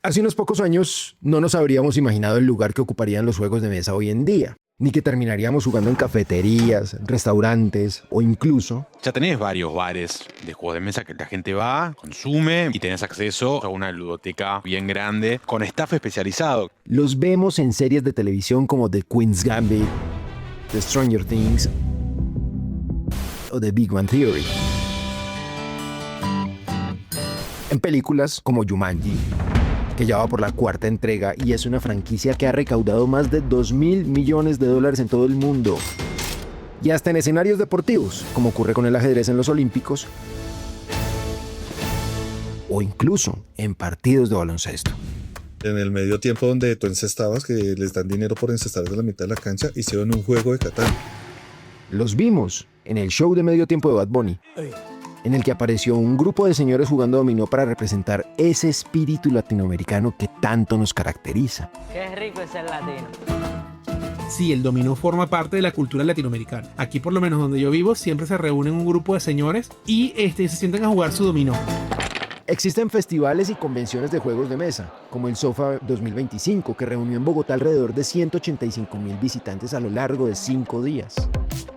Hace unos pocos años no nos habríamos imaginado el lugar que ocuparían los juegos de mesa hoy en día, ni que terminaríamos jugando en cafeterías, restaurantes o incluso... Ya tenés varios bares de juegos de mesa que la gente va, consume y tenés acceso a una ludoteca bien grande con staff especializado. Los vemos en series de televisión como The Queen's Gambit, The Stranger Things o The Big Bang Theory. En películas como Jumanji, que ya va por la 4ª entrega y es una franquicia que ha recaudado más de $2.000 millones en todo el mundo. Y hasta en escenarios deportivos, como ocurre con el ajedrez en los Olímpicos, o incluso en partidos de baloncesto. En el medio tiempo donde tú encestabas, que les dan dinero por encestar de la mitad de la cancha, hicieron un juego de Catán. Los vimos en el show de medio tiempo de Bad Bunny, en el que apareció un grupo de señores jugando dominó para representar ese espíritu latinoamericano que tanto nos caracteriza. Qué rico es ser latino. Sí, el dominó forma parte de la cultura latinoamericana. Aquí, por lo menos donde yo vivo, siempre se reúnen un grupo de señores y se sientan a jugar su dominó. Existen festivales y convenciones de juegos de mesa, como el SOFA 2025, que reunió en Bogotá alrededor de 185,000 visitantes a lo largo de 5 días.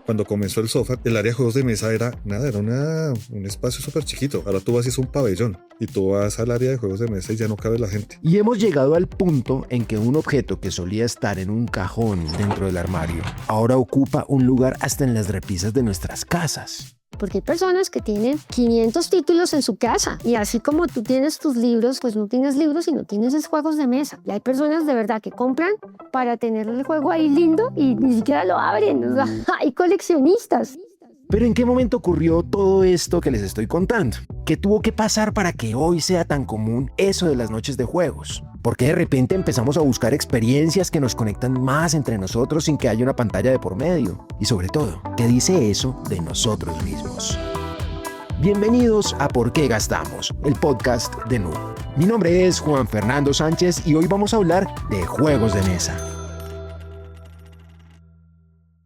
Cuando comenzó el SOFA, el área de juegos de mesa era un espacio súper chiquito. Ahora tú vas y es un pabellón. Y tú vas al área de juegos de mesa y ya no cabe la gente. Y hemos llegado al punto en que un objeto que solía estar en un cajón dentro del armario, ahora ocupa un lugar hasta en las repisas de nuestras casas. Porque hay personas que tienen 500 títulos en su casa y así como tú tienes tus libros, pues no tienes libros y no tienes esos juegos de mesa. Y hay personas de verdad que compran para tener el juego ahí lindo y ni siquiera lo abren. O sea, hay coleccionistas. Pero ¿en qué momento ocurrió todo esto que les estoy contando? ¿Qué tuvo que pasar para que hoy sea tan común eso de las noches de juegos? ¿Por qué de repente empezamos a buscar experiencias que nos conectan más entre nosotros sin que haya una pantalla de por medio? Y sobre todo, ¿qué dice eso de nosotros mismos? Bienvenidos a ¿Por qué gastamos?, el podcast de Nu. Mi nombre es Juan Fernando Sánchez y hoy vamos a hablar de juegos de mesa.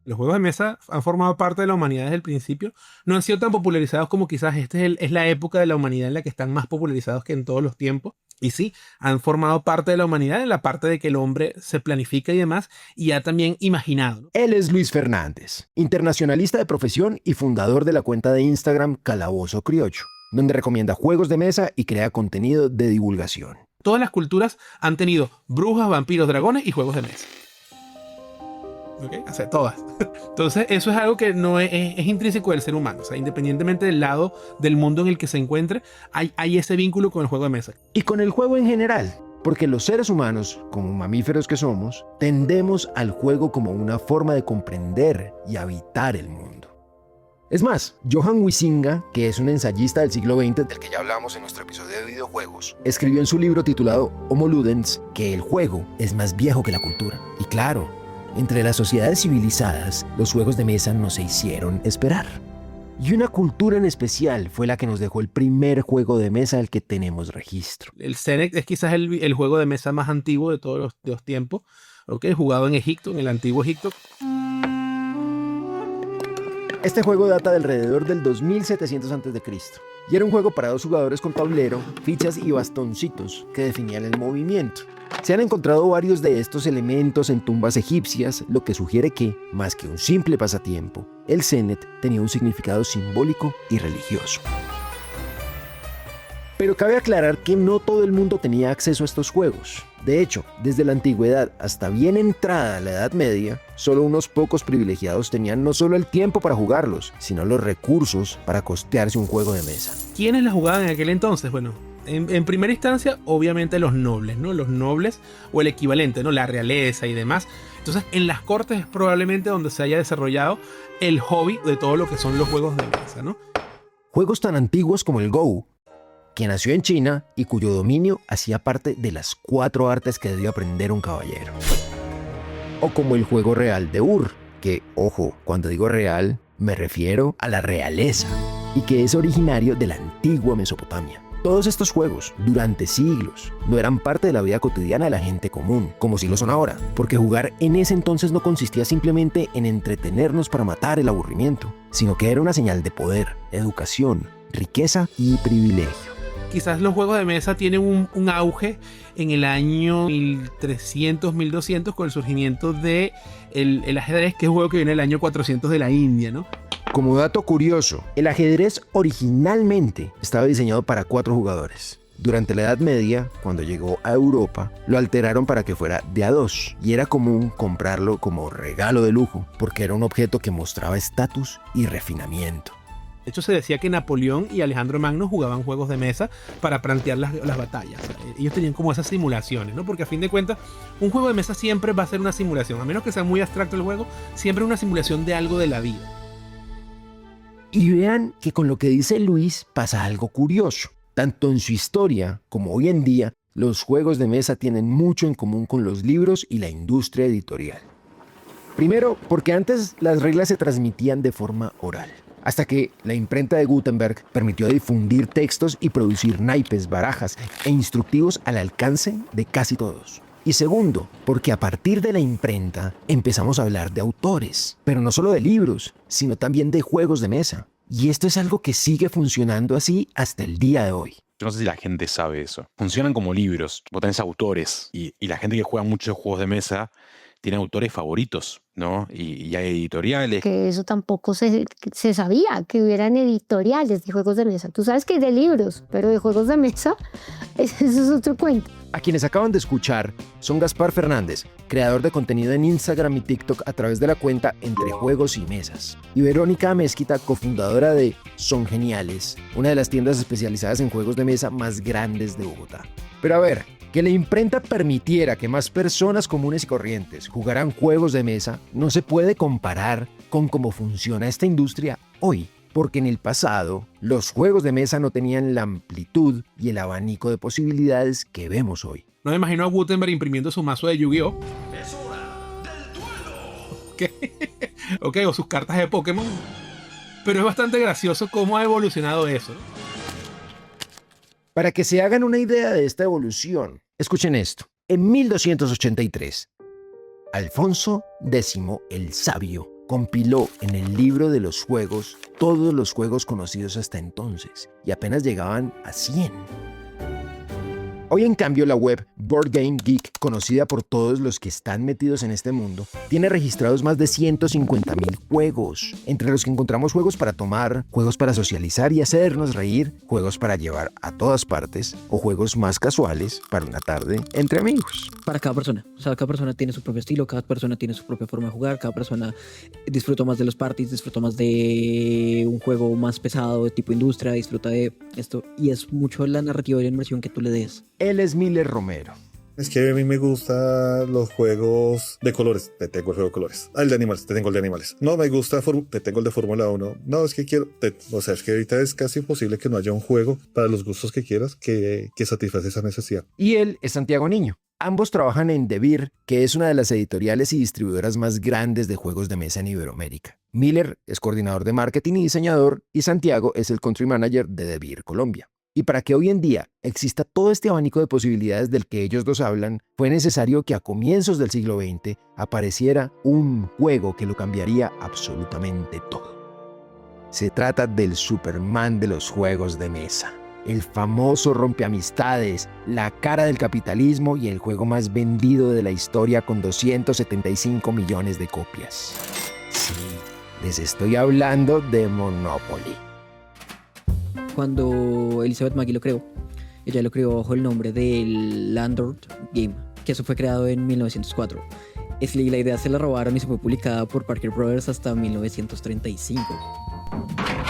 Los juegos de mesa han formado parte de la humanidad desde el principio. No han sido tan popularizados como quizás es la época de la humanidad en la que están más popularizados que en todos los tiempos. Y sí, han formado parte de la humanidad en la parte de que el hombre se planifica y demás, y ha también imaginado, ¿no? Él es Luis Fernández, internacionalista de profesión y fundador de la cuenta de Instagram Calabozo Criollo, donde recomienda juegos de mesa y crea contenido de divulgación. Todas las culturas han tenido brujas, vampiros, dragones y juegos de mesa. ¿Okay? O sea, todas. Entonces, eso es algo que no es intrínseco del ser humano. O sea, independientemente del lado del mundo en el que se encuentre, hay ese vínculo con el juego de mesa. Y con el juego en general, porque los seres humanos, como mamíferos que somos, tendemos al juego como una forma de comprender y habitar el mundo. Es más, Johan Huizinga, que es un ensayista del siglo XX, del que ya hablamos en nuestro episodio de videojuegos, escribió en su libro titulado Homo Ludens que el juego es más viejo que la cultura. Y claro, entre las sociedades civilizadas, los juegos de mesa no se hicieron esperar. Y una cultura en especial fue la que nos dejó el primer juego de mesa del que tenemos registro. El Senex es quizás el juego de mesa más antiguo de todos los tiempos, ¿okay? Jugado en Egipto, en el antiguo Egipto. Este juego data de alrededor del 2700 a.C. y era un juego para 2 jugadores con tablero, fichas y bastoncitos que definían el movimiento. Se han encontrado varios de estos elementos en tumbas egipcias, lo que sugiere que, más que un simple pasatiempo, el Senet tenía un significado simbólico y religioso. Pero cabe aclarar que no todo el mundo tenía acceso a estos juegos. De hecho, desde la antigüedad hasta bien entrada la Edad Media, solo unos pocos privilegiados tenían no solo el tiempo para jugarlos, sino los recursos para costearse un juego de mesa. ¿Quiénes la jugaban en aquel entonces? Bueno, en primera instancia, obviamente los nobles, ¿no? Los nobles o el equivalente, ¿no? La realeza y demás. Entonces, en las cortes es probablemente donde se haya desarrollado el hobby de todo lo que son los juegos de mesa, ¿no? Juegos tan antiguos como el Go, que nació en China y cuyo dominio hacía parte de las 4 artes que debió aprender un caballero. O como el juego real de Ur, que, ojo, cuando digo real, me refiero a la realeza, y que es originario de la antigua Mesopotamia. Todos estos juegos, durante siglos, no eran parte de la vida cotidiana de la gente común, como si lo son ahora, porque jugar en ese entonces no consistía simplemente en entretenernos para matar el aburrimiento, sino que era una señal de poder, educación, riqueza y privilegio. quizás los juegos de mesa tienen un auge en el año 1300, 1200 con el surgimiento de el ajedrez, que es un juego que viene del año 400 de la India, ¿no? Como dato curioso, el ajedrez originalmente estaba diseñado para 4 jugadores. Durante la Edad Media, cuando llegó a Europa, lo alteraron para que fuera de a 2 y era común comprarlo como regalo de lujo porque era un objeto que mostraba estatus y refinamiento. De hecho, se decía que Napoleón y Alejandro Magno jugaban juegos de mesa para plantear las batallas. O sea, ellos tenían como esas simulaciones, ¿no? Porque a fin de cuentas, un juego de mesa siempre va a ser una simulación. A menos que sea muy abstracto el juego, siempre es una simulación de algo de la vida. Y vean que con lo que dice Luis pasa algo curioso. Tanto en su historia como hoy en día, los juegos de mesa tienen mucho en común con los libros y la industria editorial. Primero, porque antes las reglas se transmitían de forma oral, hasta que la imprenta de Gutenberg permitió difundir textos y producir naipes, barajas e instructivos al alcance de casi todos. Y segundo, porque a partir de la imprenta empezamos a hablar de autores, pero no solo de libros, sino también de juegos de mesa. Y esto es algo que sigue funcionando así hasta el día de hoy. Yo no sé si la gente sabe eso. Funcionan como libros. Vos tenés autores y la gente que juega muchos juegos de mesa tiene autores favoritos, ¿no? Y hay editoriales. Que eso tampoco se sabía, que hubieran editoriales de juegos de mesa. Tú sabes que hay de libros, pero de juegos de mesa, eso es otro cuento. A quienes acaban de escuchar son Gaspar Fernández, creador de contenido en Instagram y TikTok a través de la cuenta Entre Juegos y Mesas, y Verónica Amezquita, cofundadora de Son Geniales, una de las tiendas especializadas en juegos de mesa más grandes de Bogotá. Pero a ver, que la imprenta permitiera que más personas comunes y corrientes jugaran juegos de mesa no se puede comparar con cómo funciona esta industria hoy. Porque en el pasado, los juegos de mesa no tenían la amplitud y el abanico de posibilidades que vemos hoy. No me imagino a Gutenberg imprimiendo su mazo de Yu-Gi-Oh! ¡Es hora del duelo! Ok, o sus cartas de Pokémon. Pero es bastante gracioso cómo ha evolucionado eso. Para que se hagan una idea de esta evolución, escuchen esto. En 1283, Alfonso X el Sabio compiló en el libro de los juegos todos los juegos conocidos hasta entonces, y apenas llegaban a 100. Hoy, en cambio, la web Board Game Geek, conocida por todos los que están metidos en este mundo, tiene registrados más de 150,000 juegos, entre los que encontramos juegos para tomar, juegos para socializar y hacernos reír, juegos para llevar a todas partes o juegos más casuales para una tarde entre amigos. Para cada persona, o sea, cada persona tiene su propio estilo, cada persona tiene su propia forma de jugar, cada persona disfruta más de los parties, disfruta más de un juego más pesado de tipo industria, disfruta de esto, y es mucho la narrativa y la inmersión que tú le des. Él es Miller Romero. Es que a mí me gustan los juegos de colores. Te tengo el juego de colores. El de animales. Te tengo el de animales. No me gusta. Te tengo el de Fórmula 1. No, es que quiero. O sea, es que ahorita es casi imposible que no haya un juego para los gustos que quieras que satisface esa necesidad. Y él es Santiago Niño. Ambos trabajan en Devir, que es una de las editoriales y distribuidoras más grandes de juegos de mesa en Iberoamérica. Miller es coordinador de marketing y diseñador, y Santiago es el country manager de Devir Colombia. Y para que hoy en día exista todo este abanico de posibilidades del que ellos dos hablan, fue necesario que a comienzos del siglo XX apareciera un juego que lo cambiaría absolutamente todo. Se trata del Superman de los juegos de mesa, el famoso rompeamistades, la cara del capitalismo y el juego más vendido de la historia con 275 millones de copias. Sí, les estoy hablando de Monopoly. Cuando Elizabeth Magie lo creó, ella lo creó bajo el nombre de Landlord Game, que eso fue creado en 1904. La idea se la robaron y se fue publicada por Parker Brothers hasta 1935.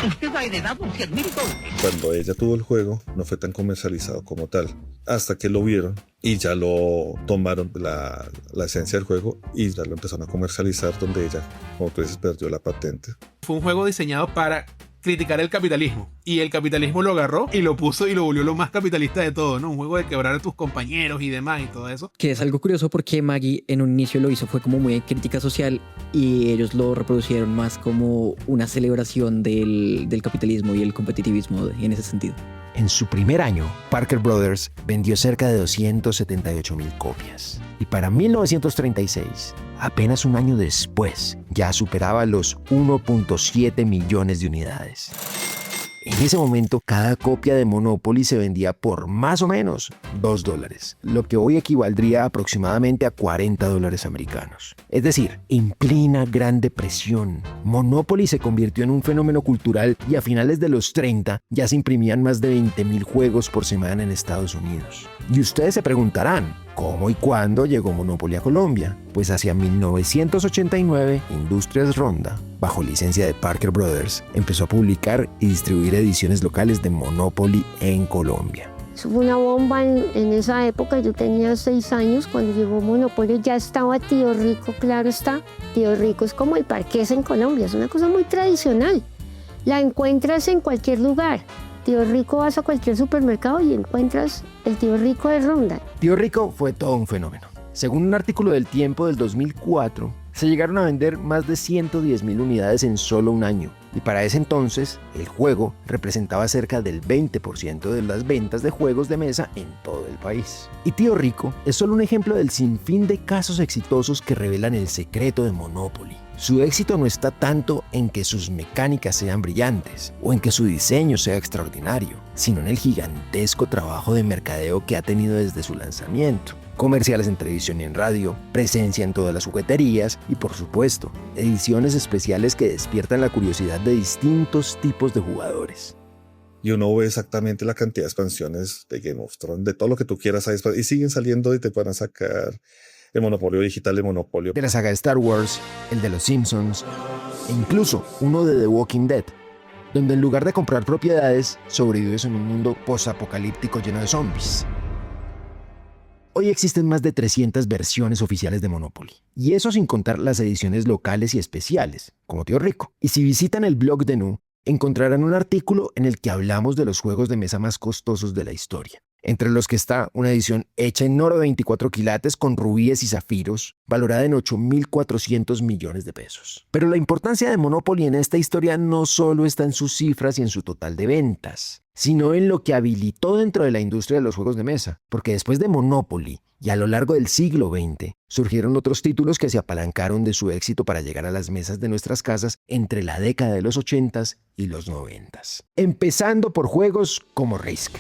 Usted ha heredado 100,000 dólares. Cuando ella tuvo el juego, no fue tan comercializado como tal, hasta que lo vieron y ya lo tomaron la esencia del juego y ya lo empezaron a comercializar, donde ella, como tú dices, perdió la patente. Fue un juego diseñado para criticar el capitalismo, y el capitalismo lo agarró y lo puso y lo volvió lo más capitalista de todo, ¿no? Un juego de quebrar a tus compañeros y demás y todo eso. Que es algo curioso porque Maggie en un inicio lo hizo, fue como muy crítica social, y ellos lo reproducieron más como una celebración del capitalismo y el competitivismo en ese sentido. En su primer año, Parker Brothers vendió cerca de 278,000 copias. Y para 1936, apenas un año después, ya superaba los 1.7 millones de unidades. En ese momento, cada copia de Monopoly se vendía por más o menos $2, lo que hoy equivaldría aproximadamente a $40 americanos. Es decir, en plena Gran Depresión, Monopoly se convirtió en un fenómeno cultural y a finales de los 30 ya se imprimían más de 20.000 juegos por semana en Estados Unidos. Y ustedes se preguntarán, ¿cómo y cuándo llegó Monopoly a Colombia? Pues hacia 1989, Industrias Ronda, bajo licencia de Parker Brothers, empezó a publicar y distribuir ediciones locales de Monopoly en Colombia. Eso fue una bomba en esa época. Yo tenía 6 años cuando llegó Monopoly. Ya estaba Tío Rico, claro está. Tío Rico es como el parqués en Colombia, es una cosa muy tradicional. La encuentras en cualquier lugar. Tío Rico, vas a cualquier supermercado y encuentras el Tío Rico de Ronda. Tío Rico fue todo un fenómeno. Según un artículo del Tiempo del 2004, se llegaron a vender más de 110.000 unidades en solo un año. Y para ese entonces, el juego representaba cerca del 20% de las ventas de juegos de mesa en todo el país. Y Tío Rico es solo un ejemplo del sinfín de casos exitosos que revelan el secreto de Monopoly. Su éxito no está tanto en que sus mecánicas sean brillantes o en que su diseño sea extraordinario, sino en el gigantesco trabajo de mercadeo que ha tenido desde su lanzamiento. Comerciales en televisión y en radio, presencia en todas las jugueterías y, por supuesto, ediciones especiales que despiertan la curiosidad de distintos tipos de jugadores. Y uno ve exactamente la cantidad de expansiones de Game of Thrones, de todo lo que tú quieras, y siguen saliendo y te van a sacar el monopolio digital, el monopolio De la saga de Star Wars, el de los Simpsons e incluso uno de The Walking Dead, donde en lugar de comprar propiedades, sobrevives en un mundo post-apocalíptico lleno de zombies. Hoy existen más de 300 versiones oficiales de Monopoly, y eso sin contar las ediciones locales y especiales, como Tío Rico. Y si visitan el blog de Nu, encontrarán un artículo en el que hablamos de los juegos de mesa más costosos de la historia, entre los que está una edición hecha en oro de 24 quilates con rubíes y zafiros, valorada en 8.400 millones de pesos. Pero la importancia de Monopoly en esta historia no solo está en sus cifras y en su total de ventas, sino en lo que habilitó dentro de la industria de los juegos de mesa, porque después de Monopoly y a lo largo del siglo XX, surgieron otros títulos que se apalancaron de su éxito para llegar a las mesas de nuestras casas entre la década de los 80s y los 90s. Empezando por juegos como Risk.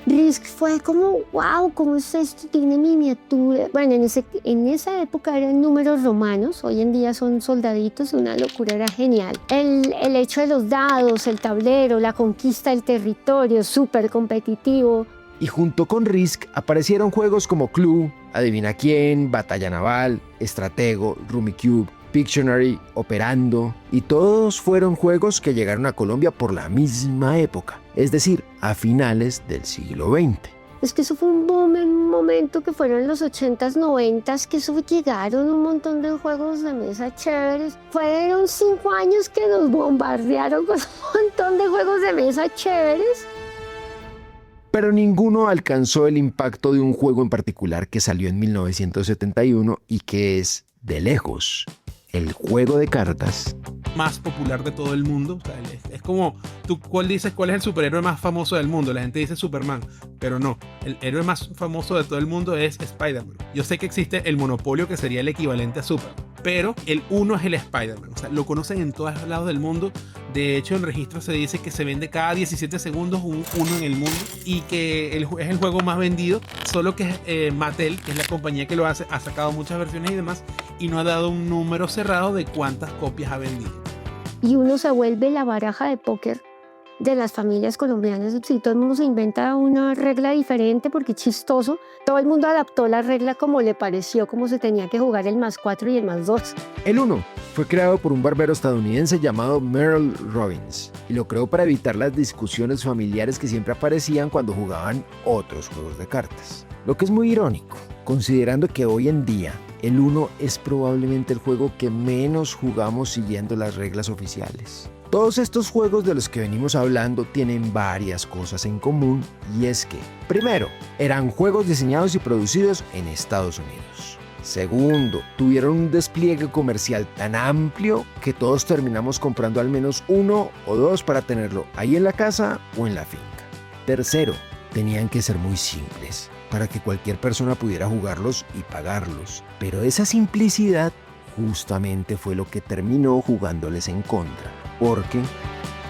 Risk fue como, wow, ¿cómo es esto? Tiene miniatura. Bueno, en esa época eran números romanos, hoy en día son soldaditos, una locura, era genial. El hecho de los dados, el tablero, la conquista del territorio, súper competitivo. Y junto con Risk aparecieron juegos como Clue, Adivina quién, Batalla Naval, Estratego, Rummikub, Pictionary, Operando, y todos fueron juegos que llegaron a Colombia por la misma época, es decir, a finales del siglo XX. Es que eso fue un boom en un momento que fueron los 80s, 90s, que eso llegaron un montón de juegos de mesa chéveres. Fueron 5 años que nos bombardearon con un montón de juegos de mesa chéveres. Pero ninguno alcanzó el impacto de un juego en particular que salió en 1971 y que es, de lejos, el juego de cartas más popular de todo el mundo. O sea, es como, tú dices cuál es el superhéroe más famoso del mundo. La gente dice Superman, pero no. El héroe más famoso de todo el mundo es Spider-Man. Yo sé que existe el Monopolio, que sería el equivalente a Superman, pero el uno es el Spider-Man. O sea, lo conocen en todos lados del mundo. De hecho, en registro se dice que se vende cada 17 segundos un uno en el mundo y que es el juego más vendido. Solo que Mattel, que es la compañía que lo hace, ha sacado muchas versiones y demás y no ha dado un número cerrado de cuántas copias ha vendido. Y uno se vuelve la baraja de póker de las familias colombianas. Si todo el mundo se inventa una regla diferente porque es chistoso, todo el mundo adaptó la regla como le pareció, como se tenía que jugar el +4 y el +2. El Uno fue creado por un barbero estadounidense llamado Merrill Robbins y lo creó para evitar las discusiones familiares que siempre aparecían cuando jugaban otros juegos de cartas. Lo que es muy irónico, considerando que hoy en día el Uno es probablemente el juego que menos jugamos siguiendo las reglas oficiales. Todos estos juegos de los que venimos hablando tienen varias cosas en común, y es que, primero, eran juegos diseñados y producidos en Estados Unidos. Segundo, tuvieron un despliegue comercial tan amplio que todos terminamos comprando al menos uno o dos para tenerlo ahí en la casa o en la finca. Tercero, tenían que ser muy simples para que cualquier persona pudiera jugarlos y pagarlos. Pero esa simplicidad justamente fue lo que terminó jugándoles en contra, porque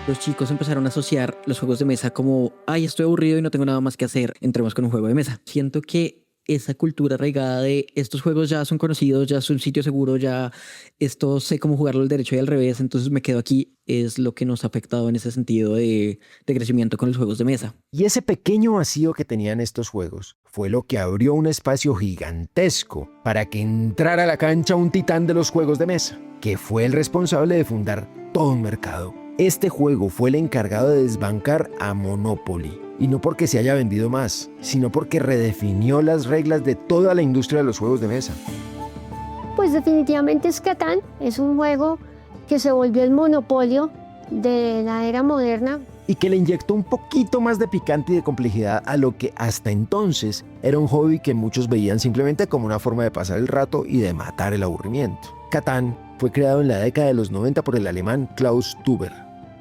Los chicos empezaron a asociar los juegos de mesa como, ay, estoy aburrido y no tengo nada más que hacer, entremos con un juego de mesa. Siento que esa cultura arraigada de estos juegos ya son conocidos, ya son sitio seguro, ya esto sé cómo jugarlo al derecho y al revés, entonces me quedo aquí, es lo que nos ha afectado en ese sentido de crecimiento con los juegos de mesa. Y ese pequeño vacío que tenían estos juegos fue lo que abrió un espacio gigantesco para que entrara a la cancha un titán de los juegos de mesa, que fue el responsable de fundar todo un mercado. Este juego fue el encargado de desbancar a Monopoly. Y no porque se haya vendido más, sino porque redefinió las reglas de toda la industria de los juegos de mesa. Pues definitivamente es Catán, es un juego que se volvió el monopolio de la era moderna. Y que le inyectó un poquito más de picante y de complejidad a lo que hasta entonces era un hobby que muchos veían simplemente como una forma de pasar el rato y de matar el aburrimiento. Catán fue creado en la década de los 90 por el alemán Klaus Tuber,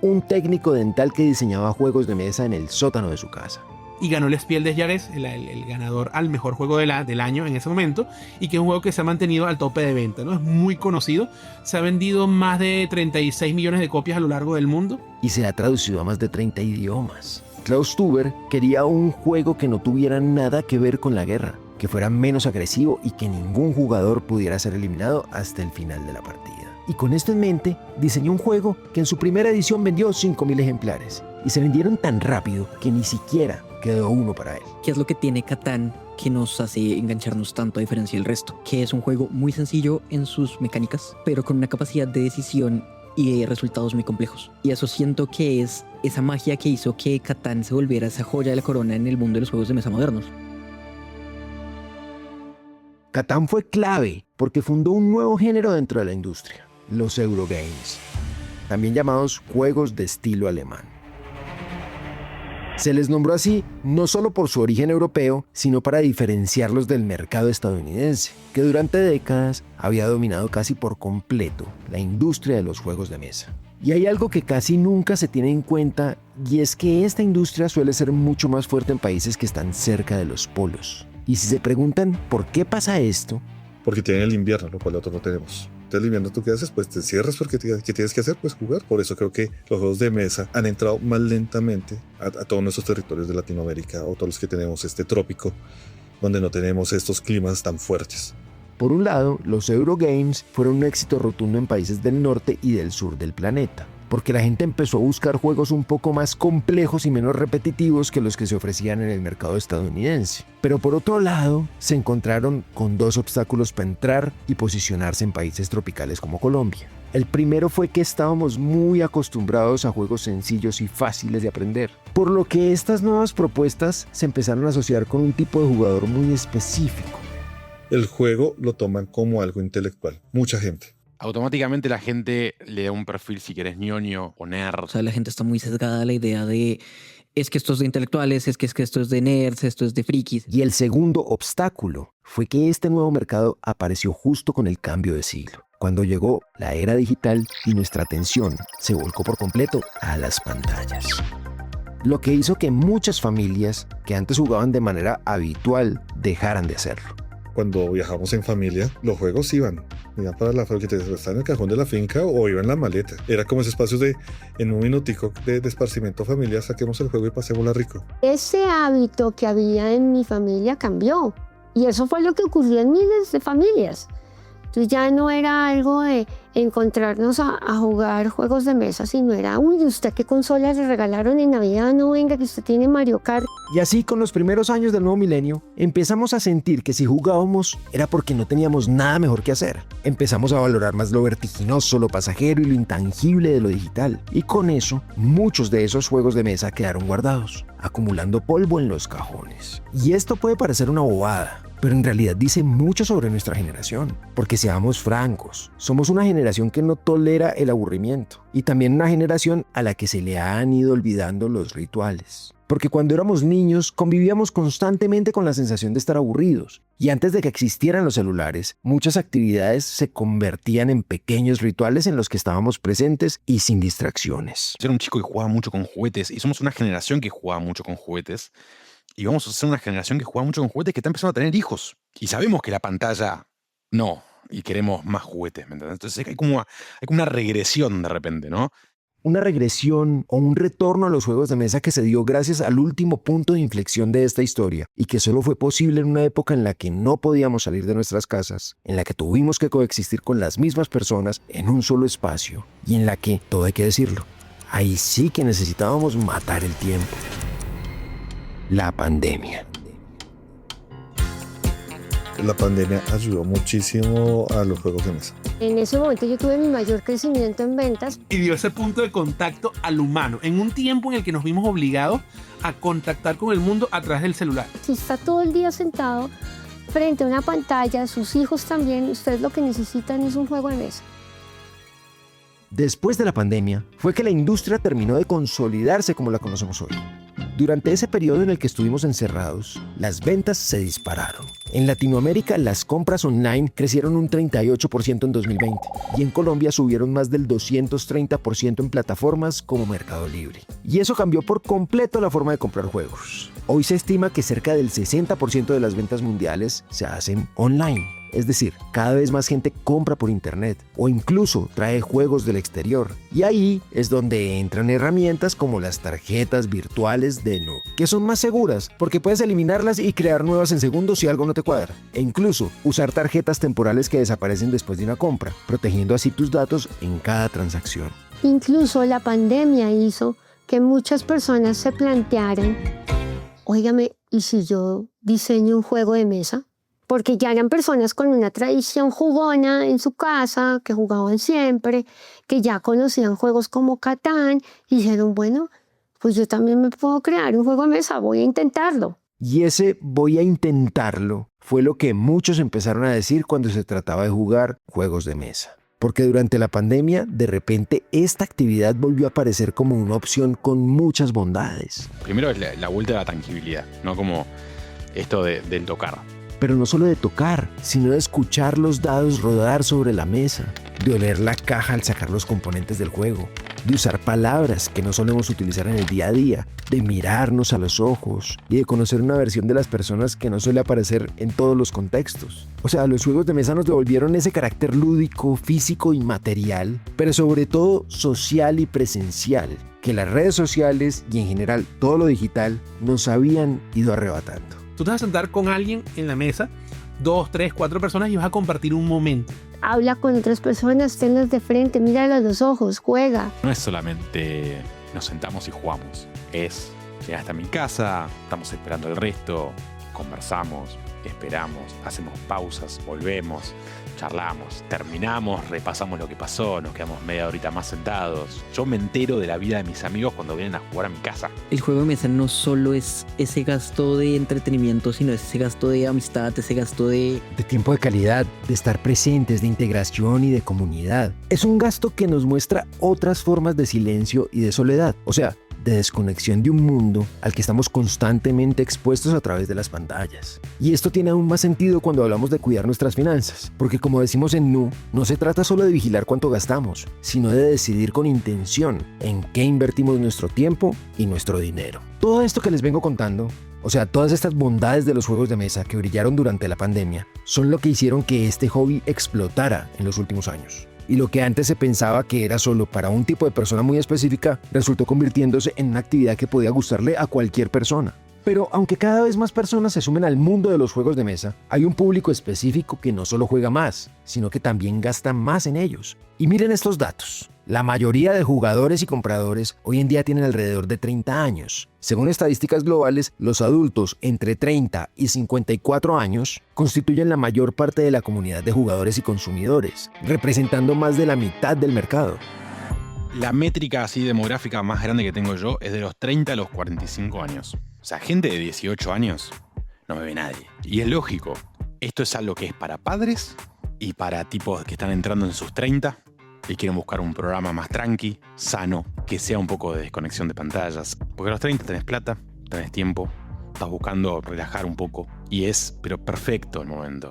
un técnico dental que diseñaba juegos de mesa en el sótano de su casa. Y ganó el Spiel des Jahres, el ganador al mejor juego del año en ese momento, y que es un juego que se ha mantenido al tope de venta, ¿no? Es muy conocido, se ha vendido más de 36 millones de copias a lo largo del mundo. Y se ha traducido a más de 30 idiomas. Klaus Tuber quería un juego que no tuviera nada que ver con la guerra, que fuera menos agresivo y que ningún jugador pudiera ser eliminado hasta el final de la partida. Y con esto en mente, diseñó un juego que en su primera edición vendió 5.000 ejemplares. Y se vendieron tan rápido que ni siquiera quedó uno para él. ¿Qué es lo que tiene Catán que nos hace engancharnos tanto a diferencia del resto? Que es un juego muy sencillo en sus mecánicas, pero con una capacidad de decisión y de resultados muy complejos. Y eso siento que es esa magia que hizo que Catán se volviera esa joya de la corona en el mundo de los juegos de mesa modernos. Catán fue clave porque fundó un nuevo género dentro de la industria, los Eurogames, también llamados juegos de estilo alemán. Se les nombró así no solo por su origen europeo, sino para diferenciarlos del mercado estadounidense, que durante décadas había dominado casi por completo la industria de los juegos de mesa. Y hay algo que casi nunca se tiene en cuenta, y es que esta industria suele ser mucho más fuerte en países que están cerca de los polos. Y si se preguntan por qué pasa esto, Porque tienen el invierno, lo cual nosotros no tenemos. Entonces el invierno, ¿tú qué haces? Pues te cierras porque ¿qué tienes que hacer? Pues jugar. Por eso creo que los juegos de mesa han entrado más lentamente a todos nuestros territorios de Latinoamérica o todos los que tenemos este trópico, donde no tenemos estos climas tan fuertes. por un lado, los Eurogames fueron un éxito rotundo en países del norte y del sur del planeta, porque la gente empezó a buscar juegos un poco más complejos y menos repetitivos que los que se ofrecían en el mercado estadounidense. Pero por otro lado, se encontraron con dos obstáculos para entrar y posicionarse en países tropicales como Colombia. El primero fue que estábamos muy acostumbrados a juegos sencillos y fáciles de aprender, por lo que estas nuevas propuestas se empezaron a asociar con un tipo de jugador muy específico. El juego lo toman como algo intelectual, mucha gente. Automáticamente la gente le da un perfil, si querés, ñoño o nerd. O sea, la gente está muy sesgada a la idea de es que esto es de intelectuales, es que esto es de nerds, esto es de frikis. Y el segundo obstáculo fue que este nuevo mercado apareció justo con el cambio de siglo, cuando llegó la era digital y nuestra atención se volcó por completo a las pantallas. Lo que hizo que muchas familias que antes jugaban de manera habitual dejaran de hacerlo. Cuando viajamos en familia, los juegos iban para la que está en el cajón de la finca o iban en la maleta. Era como ese espacio de, en un minutico de esparcimiento familiar, saquemos el juego y pasémosla rico. Ese hábito que había en mi familia cambió. Y eso fue lo que ocurrió en miles de familias. Entonces ya no era algo de encontrarnos a jugar juegos de mesa, sino era, uy, ¿usted qué consolas le regalaron en Navidad? No, venga, que usted tiene Mario Kart. Y así, con los primeros años del nuevo milenio, empezamos a sentir que si jugábamos era porque no teníamos nada mejor que hacer. Empezamos a valorar más lo vertiginoso, lo pasajero y lo intangible de lo digital. Y con eso, muchos de esos juegos de mesa quedaron guardados, acumulando polvo en los cajones. Y esto puede parecer una bobada, pero en realidad dice mucho sobre nuestra generación, porque seamos francos, somos una generación que no tolera el aburrimiento y también una generación a la que se le han ido olvidando los rituales. Porque cuando éramos niños convivíamos constantemente con la sensación de estar aburridos y antes de que existieran los celulares, muchas actividades se convertían en pequeños rituales en los que estábamos presentes y sin distracciones. Yo era un chico que jugaba mucho con juguetes y somos una generación que jugaba mucho con juguetes. Y vamos a ser una generación que juega mucho con juguetes que está empezando a tener hijos. Y sabemos que la pantalla no, y queremos más juguetes, ¿me entiendes? Entonces hay como una regresión de repente, ¿no? una regresión o un retorno a los juegos de mesa que se dio gracias al último punto de inflexión de esta historia y que solo fue posible en una época en la que no podíamos salir de nuestras casas, en la que tuvimos que coexistir con las mismas personas en un solo espacio y en la que, todo hay que decirlo, ahí sí que necesitábamos matar el tiempo. La pandemia. La pandemia ayudó muchísimo a los juegos de mesa. En ese momento yo tuve mi mayor crecimiento en ventas. Y dio ese punto de contacto al humano, en un tiempo en el que nos vimos obligados a contactar con el mundo a través del celular. Si está todo el día sentado frente a una pantalla, sus hijos también, ustedes lo que necesitan es un juego de mesa. Después de la pandemia, fue que la industria terminó de consolidarse como la conocemos hoy. Durante ese periodo en el que estuvimos encerrados, las ventas se dispararon. En Latinoamérica, las compras online crecieron un 38% en 2020 y en Colombia subieron más del 230% en plataformas como Mercado Libre. Y eso cambió por completo la forma de comprar juegos. Hoy se estima que cerca del 60% de las ventas mundiales se hacen online. Es decir, cada vez más gente compra por internet o incluso trae juegos del exterior. Y ahí es donde entran herramientas como las tarjetas virtuales de Nu, que son más seguras porque puedes eliminarlas y crear nuevas en segundos si algo no te cuadra. E incluso usar tarjetas temporales que desaparecen después de una compra, protegiendo así tus datos en cada transacción. Incluso la pandemia hizo que muchas personas se plantearan, óigame, ¿y si yo diseño un juego de mesa? Porque ya eran personas con una tradición jugona en su casa, que jugaban siempre, que ya conocían juegos como Catán, y dijeron, bueno, pues yo también me puedo crear un juego de mesa, voy a intentarlo. Y ese voy a intentarlo fue lo que muchos empezaron a decir cuando se trataba de jugar juegos de mesa. Porque durante la pandemia, de repente, esta actividad volvió a aparecer como una opción con muchas bondades. Primero es la vuelta a la tangibilidad, no como esto del tocar. Pero no solo de tocar, sino de escuchar los dados rodar sobre la mesa, de oler la caja al sacar los componentes del juego, de usar palabras que no solemos utilizar en el día a día, de mirarnos a los ojos y de conocer una versión de las personas que no suele aparecer en todos los contextos. O sea, los juegos de mesa nos devolvieron ese carácter lúdico, físico y material, pero sobre todo social y presencial, que las redes sociales y en general todo lo digital nos habían ido arrebatando. Tú te vas a sentar con alguien en la mesa, 2, 3, 4 personas y vas a compartir un momento. Habla con otras personas, tenlas de frente, míralo a los ojos, juega. No es solamente nos sentamos y jugamos, es llegaste a mi casa, estamos esperando el resto, conversamos, esperamos, hacemos pausas, volvemos, charlamos, terminamos, repasamos lo que pasó, nos quedamos media horita más sentados. Yo me entero de la vida de mis amigos cuando vienen a jugar a mi casa. El juego de mesa no solo es ese gasto de entretenimiento, sino es ese gasto de amistad, ese gasto de tiempo de calidad, de estar presentes, de integración y de comunidad. Es un gasto que nos muestra otras formas de silencio y de soledad. O sea, de desconexión de un mundo al que estamos constantemente expuestos a través de las pantallas. Y esto tiene aún más sentido cuando hablamos de cuidar nuestras finanzas, porque como decimos en Nu, no se trata solo de vigilar cuánto gastamos, sino de decidir con intención en qué invertimos nuestro tiempo y nuestro dinero. Todo esto que les vengo contando, o sea, todas estas bondades de los juegos de mesa que brillaron durante la pandemia, son lo que hicieron que este hobby explotara en los últimos años. Y lo que antes se pensaba que era solo para un tipo de persona muy específica, resultó convirtiéndose en una actividad que podía gustarle a cualquier persona. Pero aunque cada vez más personas se sumen al mundo de los juegos de mesa, hay un público específico que no solo juega más, sino que también gasta más en ellos. Y miren estos datos. La mayoría de jugadores y compradores hoy en día tienen alrededor de 30 años. Según estadísticas globales, los adultos entre 30 y 54 años constituyen la mayor parte de la comunidad de jugadores y consumidores, representando más de la mitad del mercado. La métrica así demográfica más grande que tengo yo es de los 30 a los 45 años. O sea, gente de 18 años no me ve nadie. Y es lógico. Esto es algo que es para padres y para tipos que están entrando en sus 30 y quieren buscar un programa más tranqui, sano, que sea un poco de desconexión de pantallas. Porque a los 30 tenés plata, tenés tiempo, estás buscando relajar un poco y es, pero perfecto el momento.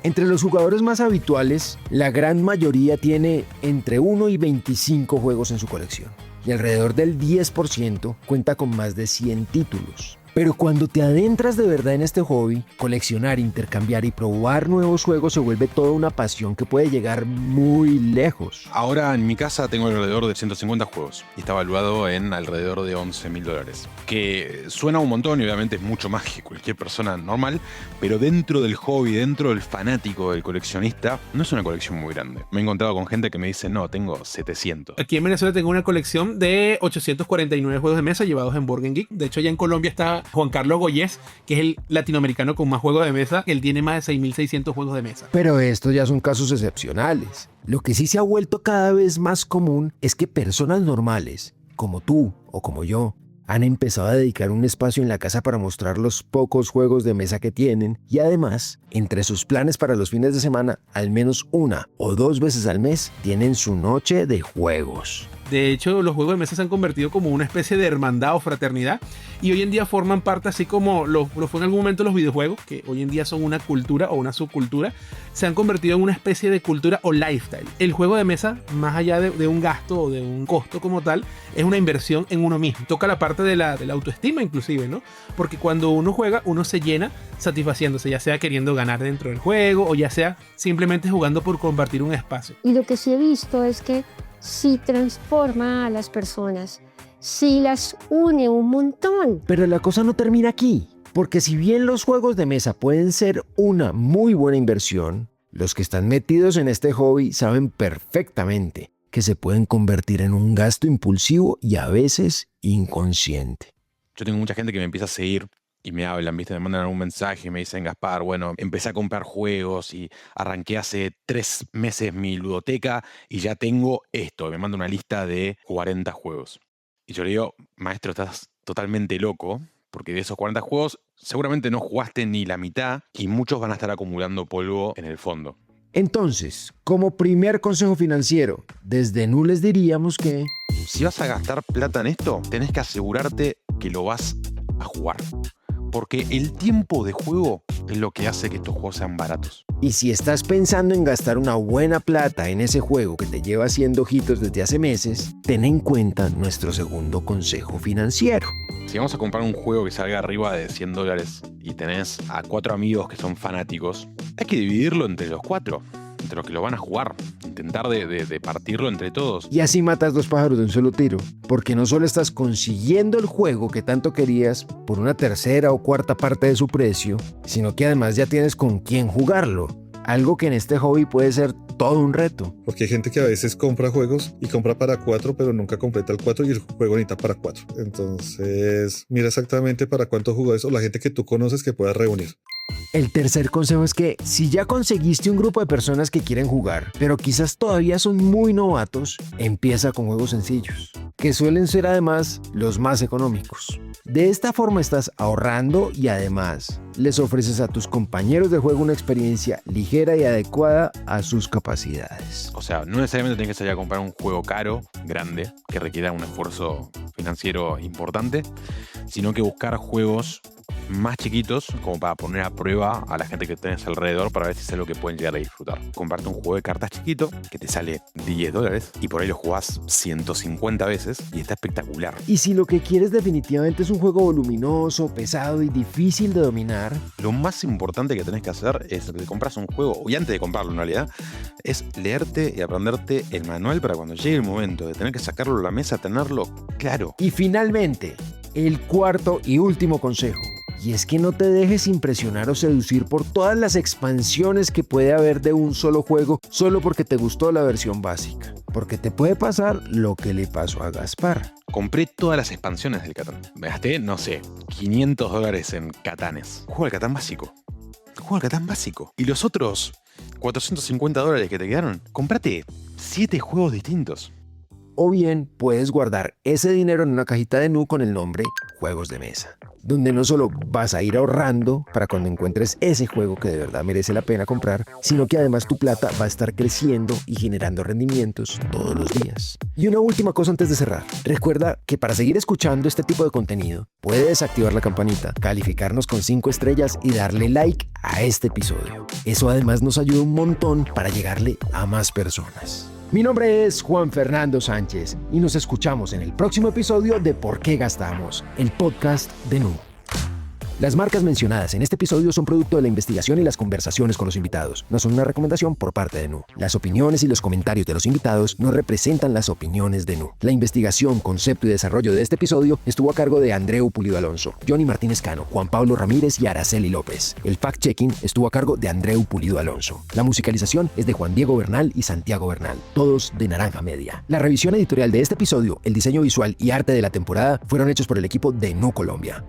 Entre los jugadores más habituales, la gran mayoría tiene entre 1 y 25 juegos en su colección. Y alrededor del 10% cuenta con más de 100 títulos. Pero cuando te adentras de verdad en este hobby, coleccionar, intercambiar y probar nuevos juegos se vuelve toda una pasión que puede llegar muy lejos. Ahora en mi casa tengo alrededor de 150 juegos y está valuado en alrededor de $11.000, que suena un montón y obviamente es mucho más que cualquier persona normal, pero dentro del hobby, dentro del fanático, del coleccionista, no es una colección muy grande. Me he encontrado con gente que me dice, no, tengo 700. Aquí en Venezuela tengo una colección de 849 juegos de mesa llevados en Board Game Geek. De hecho, allá en Colombia está Juan Carlos Goyés, que es el latinoamericano con más juegos de mesa. Él tiene más de 6.600 juegos de mesa. Pero estos ya son casos excepcionales. Lo que sí se ha vuelto cada vez más común es que personas normales, como tú o como yo, han empezado a dedicar un espacio en la casa para mostrar los pocos juegos de mesa que tienen y además, entre sus planes para los fines de semana, al menos 1 o 2 veces al mes tienen su noche de juegos. De hecho, los juegos de mesa se han convertido como una especie de hermandad o fraternidad y hoy en día forman parte, así como lo fue en algún momento los videojuegos, que hoy en día son una cultura o una subcultura, se han convertido en una especie de cultura o lifestyle. El juego de mesa, más allá de un gasto o de un costo como tal, es una inversión en uno mismo. Toca la parte de la autoestima inclusive, ¿no? Porque cuando uno juega, uno se llena satisfaciéndose, ya sea queriendo ganar dentro del juego o ya sea simplemente jugando por compartir un espacio. Y lo que sí he visto es que sí transforma a las personas, sí las une un montón. Pero la cosa no termina aquí, porque si bien los juegos de mesa pueden ser una muy buena inversión, los que están metidos en este hobby saben perfectamente que se pueden convertir en un gasto impulsivo y a veces inconsciente. Yo tengo mucha gente que me empieza a seguir y me hablan, ¿viste? Me mandan algún mensaje y me dicen, Gaspar, bueno, empecé a comprar juegos y arranqué hace 3 meses mi ludoteca y ya tengo esto. Me manda una lista de 40 juegos. Y yo le digo, maestro, estás totalmente loco, porque de esos 40 juegos seguramente no jugaste ni la mitad y muchos van a estar acumulando polvo en el fondo. Entonces, como primer consejo financiero, desde Nu les diríamos que Si vas a gastar plata en esto, tenés que asegurarte que lo vas a jugar. Porque el tiempo de juego es lo que hace que estos juegos sean baratos. y si estás pensando en gastar una buena plata en ese juego que te lleva haciendo ojitos desde hace meses, ten en cuenta nuestro segundo consejo financiero. Si vamos a comprar un juego que salga arriba de $100 y tenés a 4 amigos que son fanáticos, hay que dividirlo entre los 4, entre los que lo van a jugar. Intentar de partirlo entre todos. Y así matas 2 pájaros de un solo tiro, porque no solo estás consiguiendo el juego que tanto querías por una tercera o cuarta parte de su precio, sino que además ya tienes con quién jugarlo, algo que en este hobby puede ser todo un reto. Porque hay gente que a veces compra juegos y compra para 4, pero nunca completa el 4 y el juego necesita para 4. Entonces, mira exactamente para cuántos jugadores o la gente que tú conoces que puedas reunir. El tercer consejo es que si ya conseguiste un grupo de personas que quieren jugar, pero quizás todavía son muy novatos, empieza con juegos sencillos, que suelen ser además los más económicos. De esta forma estás ahorrando y además les ofreces a tus compañeros de juego una experiencia ligera y adecuada a sus capacidades. O sea, no necesariamente tenés que salir a comprar un juego caro, grande, que requiera un esfuerzo financiero importante, sino que buscar juegos más chiquitos como para poner a prueba a la gente que tenés alrededor para ver si es algo que pueden llegar a disfrutar. Comprarte un juego de cartas chiquito que te sale $10 y por ahí lo jugás 150 veces y está espectacular. Y si lo que quieres definitivamente es un juego voluminoso, pesado y difícil de dominar, Lo más importante que tenés que hacer es que compras un juego, y antes de comprarlo en realidad, es leerte y aprenderte el manual para cuando llegue el momento de tener que sacarlo a la mesa, tenerlo claro. y finalmente, el cuarto y último consejo. Y es que no te dejes impresionar o seducir por todas las expansiones que puede haber de un solo juego solo porque te gustó la versión básica. Porque te puede pasar lo que le pasó a Gaspar. Compré todas las expansiones del Catán. Me gasté, no sé, $500 en Catanes. Juego del Catán básico. Juego del Catán básico. Y los otros $450 que te quedaron, comprate 7 juegos distintos. O bien puedes guardar ese dinero en una cajita de Nu con el nombre Juegos de Mesa, donde no solo vas a ir ahorrando para cuando encuentres ese juego que de verdad merece la pena comprar, sino que además tu plata va a estar creciendo y generando rendimientos todos los días. Y una última cosa antes de cerrar. Recuerda que para seguir escuchando este tipo de contenido, puedes activar la campanita, calificarnos con 5 estrellas y darle like a este episodio. Eso además nos ayuda un montón para llegarle a más personas. Mi nombre es Juan Fernando Sánchez y nos escuchamos en el próximo episodio de ¿Por qué gastamos? El podcast de Nu. Las marcas mencionadas en este episodio son producto de la investigación y las conversaciones con los invitados. No son una recomendación por parte de Nu. Las opiniones y los comentarios de los invitados no representan las opiniones de Nu. La investigación, concepto y desarrollo de este episodio estuvo a cargo de Andreu Pulido Alonso, Johnny Martínez Cano, Juan Pablo Ramírez y Araceli López. El fact-checking estuvo a cargo de Andreu Pulido Alonso. La musicalización es de Juan Diego Bernal y Santiago Bernal, todos de Naranja Media. La revisión editorial de este episodio, el diseño visual y arte de la temporada fueron hechos por el equipo de Nu Colombia.